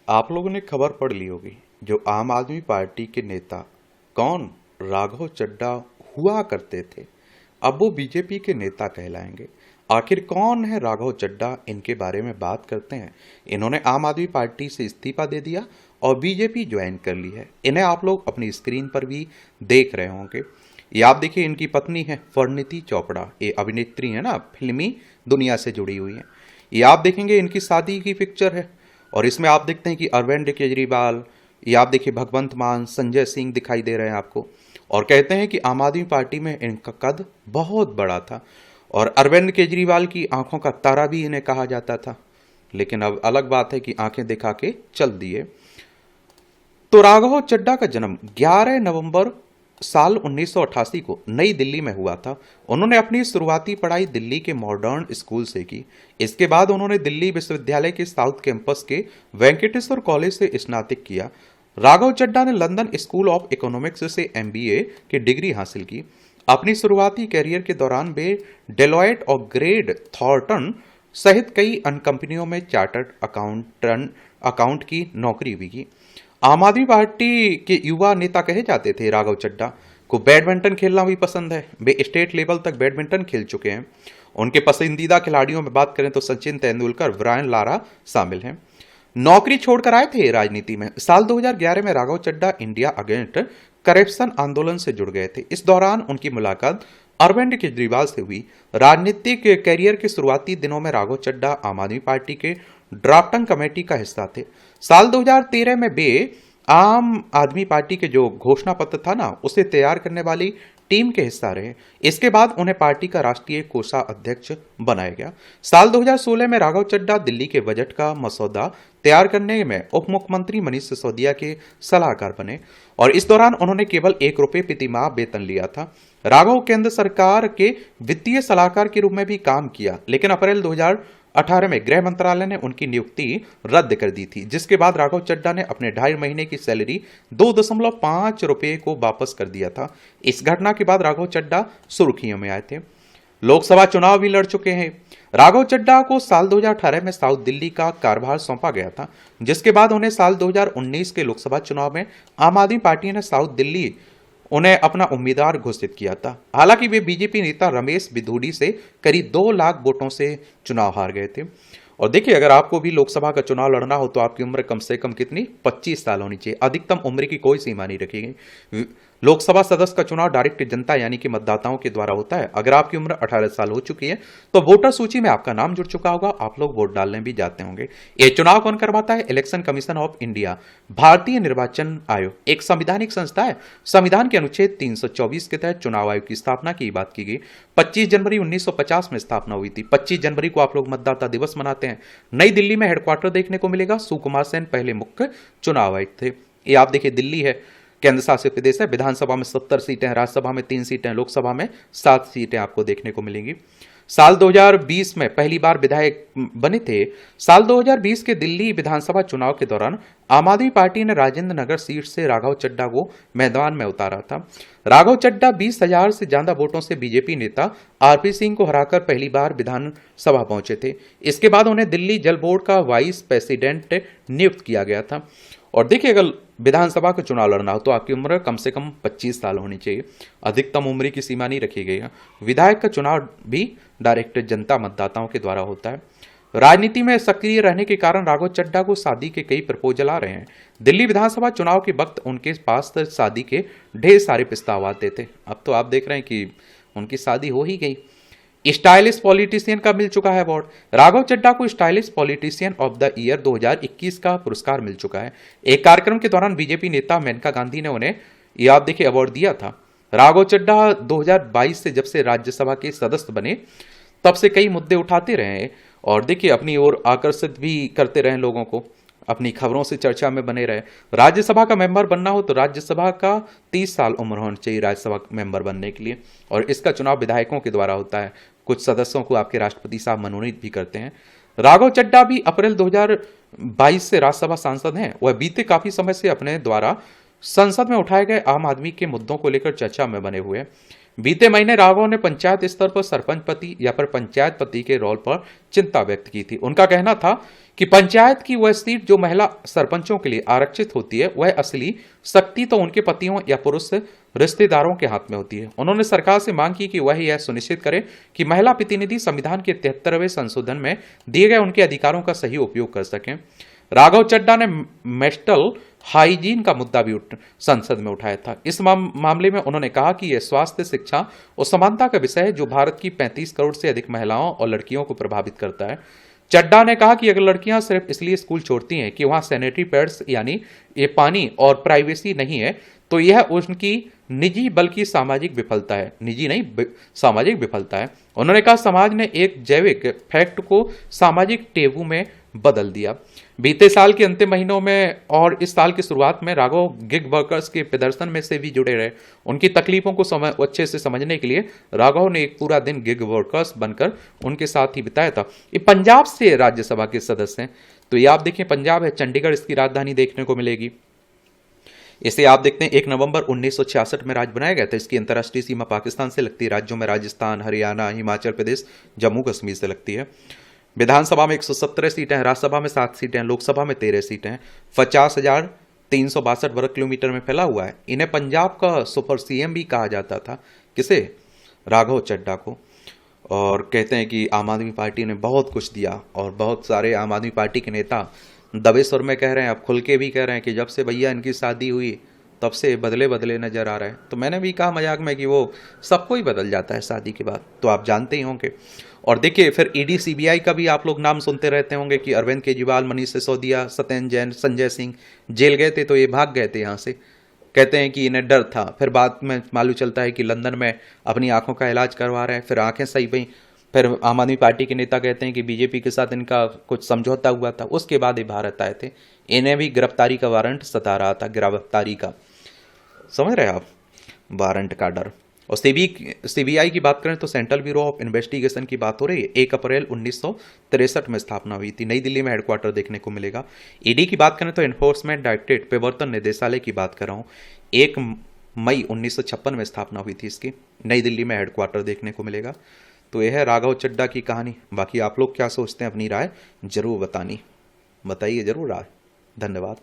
आप लोगों ने खबर पढ़ ली होगी। जो आम आदमी पार्टी के नेता कौन राघव चड्ढा हुआ करते थे, अब वो बीजेपी के नेता कहलाएंगे। आखिर कौन है राघव चड्ढा, इनके बारे में बात करते हैं। इन्होंने आम आदमी पार्टी से इस्तीफा दे दिया और बीजेपी ज्वाइन कर ली है। इन्हें आप लोग अपनी स्क्रीन पर भी देख रहे होंगे। ये आप देखिए, इनकी पत्नी है परिणीति चोपड़ा, ये अभिनेत्री है ना, फिल्मी दुनिया से जुड़ी हुई है। ये आप देखेंगे इनकी शादी की पिक्चर है। और इसमें आप देखते हैं कि अरविंद केजरीवाल, ये आप देखिए भगवंत मान, संजय सिंह दिखाई दे रहे हैं आपको। और कहते हैं कि आम आदमी पार्टी में इनका कद बहुत बड़ा था और अरविंद केजरीवाल की आंखों का तारा भी इन्हें कहा जाता था। लेकिन अब अलग बात है कि आंखें दिखा के चल दिए। तो राघव चड्ढा का जन्म 11 नवंबर साल 1988 को नई दिल्ली में हुआ था। उन्होंने अपनी शुरुआती पढ़ाई दिल्ली के मॉडर्न स्कूल से की। इसके बाद उन्होंने दिल्ली विश्वविद्यालय के साउथ कैंपस के वेंकटेश्वर कॉलेज से स्नातक किया। राघव चड्ढा ने लंदन स्कूल ऑफ इकोनॉमिक्स से एमबीए की डिग्री हासिल की। अपनी शुरुआती कैरियर के दौरान वे डेलॉयट और ग्रेट थॉर्टन सहित कई अन्य कंपनियों में चार्टर्ड अकाउंट की नौकरी भी की। आम आदमी पार्टी के युवा नेता कहे जाते थे। राघव चड्ढा को बैडमिंटन खेलना भी पसंद है। वे स्टेट लेवल तक बैडमिंटन खेल चुके हैं। उनके पसंदीदा खिलाड़ियों में बात करें तो सचिन तेंदुलकर, ब्रायन लारा शामिल हैं। नौकरी छोड़कर आए थे राजनीति में। साल 2011 में Raghav Chadha India against corruption आंदोलन से जुड़ गए थे। इस दौरान उनकी मुलाकात अरविंद केजरीवाल से हुई। राजनीतिक कैरियर के शुरुआती दिनों में राघव चड्ढा आम आदमी पार्टी के ड्राफ्टिंग कमेटी का हिस्सा थे। साल 2013 में वे आम आदमी पार्टी के जो घोषणा पत्र था ना, उसे तैयार करने वाली टीम के हिस्सा रहे। इसके बाद उन्हें पार्टी का राष्ट्रीय कोषाध्यक्ष बनाया गया। साल 2016 में राघव चड्ढा दिल्ली के बजट का मसौदा तैयार करने में उप मुख्यमंत्री मनीष सिसोदिया के सलाहकार बने और इस दौरान उन्होंने केवल ₹1 प्रतिमाह वेतन लिया था। राघव केंद्र सरकार के वित्तीय सलाहकार के रूप में भी काम किया, लेकिन अप्रैल 2018 में गृह मंत्रालय ने उनकी नियुक्ति रद्द कर दी थी, जिसके बाद राघव चड्ढा ने अपने 2.5 महीने की सैलरी ₹2.5 को वापस कर दिया था। इस घटना के बाद राघव चड्ढा सुर्खियों में आए थे। लोकसभा चुनाव भी लड़ चुके हैं। राघव चड्ढा को साल 2018 में साउथ दिल्ली का कार्यभार सौंपा गया था, जिसके बाद उन्हें साल 2019 के लोकसभा चुनाव में आम आदमी पार्टी ने साउथ दिल्ली उन्हें अपना उम्मीदवार घोषित किया था। हालांकि वे बीजेपी नेता रमेश बिधूड़ी से करीब 2 लाख वोटों से चुनाव हार गए थे। और देखिए, अगर आपको भी लोकसभा का चुनाव लड़ना हो तो आपकी उम्र कम से कम कितनी 25 साल होनी चाहिए। अधिकतम उम्र की कोई सीमा नहीं रखी गई। लोकसभा सदस्य का चुनाव डायरेक्ट जनता यानी कि मतदाताओं के द्वारा होता है। अगर आपकी उम्र 18 साल हो चुकी है तो वोटर सूची में आपका नाम जुड़ चुका होगा, आप लोग वोट डालने भी जाते होंगे। ये चुनाव कौन करवाता है? इलेक्शन कमीशन ऑफ इंडिया, भारतीय निर्वाचन आयोग एक संवैधानिक संस्था है। संविधान के अनुच्छेद 324 के तहत चुनाव आयोग की स्थापना की बात की गई। 25 जनवरी 1950 में स्थापना हुई थी। 25 जनवरी को आप लोग मतदाता दिवस मनाते हैं। नई दिल्ली में हेडक्वार्टर देखने को मिलेगा। सुकुमार सेन पहले मुख्य चुनाव आयुक्त थे। ये आप देखिए, दिल्ली है, केंद्र शासित प्रदेश है। विधानसभा में 70 सीटें हैं, राज्यसभा में 3 सीटें, लोकसभा में 7 सीटें आपको देखने को मिलेंगी। साल 2020 में पहली बार विधायक बने थे। साल 2020 के दिल्ली विधानसभा चुनाव के दौरान आम आदमी पार्टी ने राजेंद्र नगर सीट से राघव चड्ढा को मैदान में उतारा था। राघव चड्ढा 20,000 से ज्यादा वोटों से बीजेपी नेता आरपी सिंह को हराकर पहली बार विधानसभा पहुंचे थे। इसके बाद उन्हें दिल्ली जल बोर्ड का वाइस प्रेसिडेंट नियुक्त किया गया था। और देखिए, अगर विधानसभा का चुनाव लड़ना हो तो आपकी उम्र कम से कम 25 साल होनी चाहिए। अधिकतम उम्र की सीमा नहीं रखी गई है। विधायक का चुनाव भी डायरेक्ट जनता मतदाताओं के द्वारा होता है। राजनीति में सक्रिय रहने के कारण राघव चड्ढा को शादी के कई प्रपोजल आ रहे हैं। दिल्ली विधानसभा चुनाव के वक्त उनके पास शादी के ढेर सारे प्रस्ताव आते थे। अब तो आप देख रहे हैं कि उनकी शादी हो ही गई। स्टाइलिश पॉलिटिशियन का मिल चुका है अवार्ड। राघव चड्ढा को stylish politician of the year 2021 का पुरस्कार मिल चुका है। एक कार्यक्रम के दौरान बीजेपी नेता मेनका गांधी ने उन्हें यह आप देखिए अवार्ड दिया था। राघव चड्ढा 2022 से जब से राज्यसभा के सदस्य बने तब से कई मुद्दे उठाते रहे और देखिए अपनी ओर आकर्षित भी करते रहे लोगों को। अपनी खबरों से चर्चा में बने रहे। राज्यसभा का मेंबर बनना हो तो राज्यसभा का 30 साल उम्र होनी चाहिए राज्यसभा मेंबर बनने के लिए, और इसका चुनाव विधायकों के द्वारा होता है। कुछ सदस्यों को आपके राष्ट्रपति साहब मनोनीत भी करते हैं। राघव चड्ढा भी अप्रैल 2022 से राज्यसभा सांसद हैं। वह बीते काफी समय से अपने द्वारा संसद में उठाए गए आम आदमी के मुद्दों को लेकर चर्चा में बने हुए हैं। बीते महीने राघव ने पंचायत स्तर पर सरपंच पति या फिर पंचायत पति के रोल पर चिंता व्यक्त की थी। उनका कहना था कि पंचायत की वह सीट जो महिला सरपंचों के लिए आरक्षित होती है, वह असली शक्ति तो उनके पतियों या पुरुष रिश्तेदारों के हाथ में होती है। उन्होंने सरकार से मांग की कि वह यह सुनिश्चित करे कि महिला प्रतिनिधि संविधान के 73वें संशोधन में दिए गए उनके अधिकारों का सही उपयोग कर सकें। राघव चड्ढा ने मेस्टल हाइजीन का मुद्दा भी संसद में उठाया था। इस मामले में उन्होंने कहा कि यह स्वास्थ्य, शिक्षा और समानता का विषय है जो भारत की 35 करोड़ से अधिक महिलाओं और लड़कियों को प्रभावित करता है। चड्ढा ने कहा कि अगर लड़कियां सिर्फ इसलिए स्कूल छोड़ती हैं कि वहां सैनिटरी पैड्स यानी ये पानी और प्राइवेसी नहीं है, तो यह उनकी निजी बल्कि सामाजिक विफलता है। निजी नहीं, सामाजिक विफलता है। उन्होंने कहा समाज ने एक जैविक फैक्ट को सामाजिक टेबू में बदल दिया। बीते साल के अंतिम महीनों में और इस साल की शुरुआत में राघव गिग वर्कर्स के प्रदर्शन में से भी जुड़े रहे। उनकी तकलीफों को अच्छे से समझने के लिए राघव ने एक पूरा दिन गिग वर्कर्स बनकर उनके साथ ही बिताया था। ये पंजाब से राज्यसभा के सदस्य हैं, तो ये आप देखें पंजाब है, चंडीगढ़ इसकी राजधानी देखने को मिलेगी। इसे आप देखते हैं 1 नवंबर 1966 में राज्य बनाया गया था। इसकी अंतर्राष्ट्रीय सीमा पाकिस्तान से लगती है। राज्यों में राजस्थान, हरियाणा, हिमाचल प्रदेश, जम्मू कश्मीर से लगती है। विधानसभा में 117 सीटें हैं, राज्यसभा में 7 सीटें हैं, लोकसभा में 13 सीटें हैं। 50,362 वर्ग किलोमीटर में फैला हुआ है। इन्हें पंजाब का सुपर सीएम भी कहा जाता था। किसे? राघव चड्ढा को। और कहते हैं कि आम आदमी पार्टी ने बहुत कुछ दिया और बहुत सारे आम आदमी पार्टी के नेता दबे सुर में कह रहे हैं, अब खुल के भी कह रहे हैं कि जब से भैया इनकी शादी हुई तब से बदले बदले नजर आ रहे हैं। तो मैंने भी कहा मजाक में कि वो सबको ही बदल जाता है शादी के बाद, तो आप जानते ही होंगे। और देखिए फिर ईडी सीबीआई का भी आप लोग नाम सुनते रहते होंगे कि अरविंद केजरीवाल, मनीष सिसोदिया, सत्येंद्र जैन, संजय सिंह जेल गए थे तो ये भाग गए थे यहाँ से। कहते हैं कि इन्हें डर था। फिर बाद में मालूम चलता है कि लंदन में अपनी आंखों का इलाज करवा रहे हैं, फिर आंखें सही हुई। फिर आम आदमी पार्टी के नेता कहते हैं कि बीजेपी के साथ इनका कुछ समझौता हुआ था, उसके बाद ये भारत आए थे। इन्हें भी गिरफ्तारी का वारंट सता रहा था, गिरफ्तारी का, समझ रहे हैं आप, वारंट का डर। और सीबीआई की बात करें तो सेंट्रल ब्यूरो ऑफ इन्वेस्टिगेशन की बात हो रही है। 1 अप्रैल 1963 में स्थापना हुई थी। नई दिल्ली में हेडक्वार्टर देखने को मिलेगा। ईडी की बात करें तो एनफोर्समेंट डायरेक्टरेट, प्रवर्तन निदेशालय की बात कर रहा हूँ। 1 मई 1956 में स्थापना हुई थी इसकी। नई दिल्ली में हेडक्वार्टर देखने को मिलेगा। तो यह है राघव चड्ढा की कहानी। बाकी आप लोग क्या सोचते हैं, अपनी राय जरूर बताइए जरूर राय। धन्यवाद।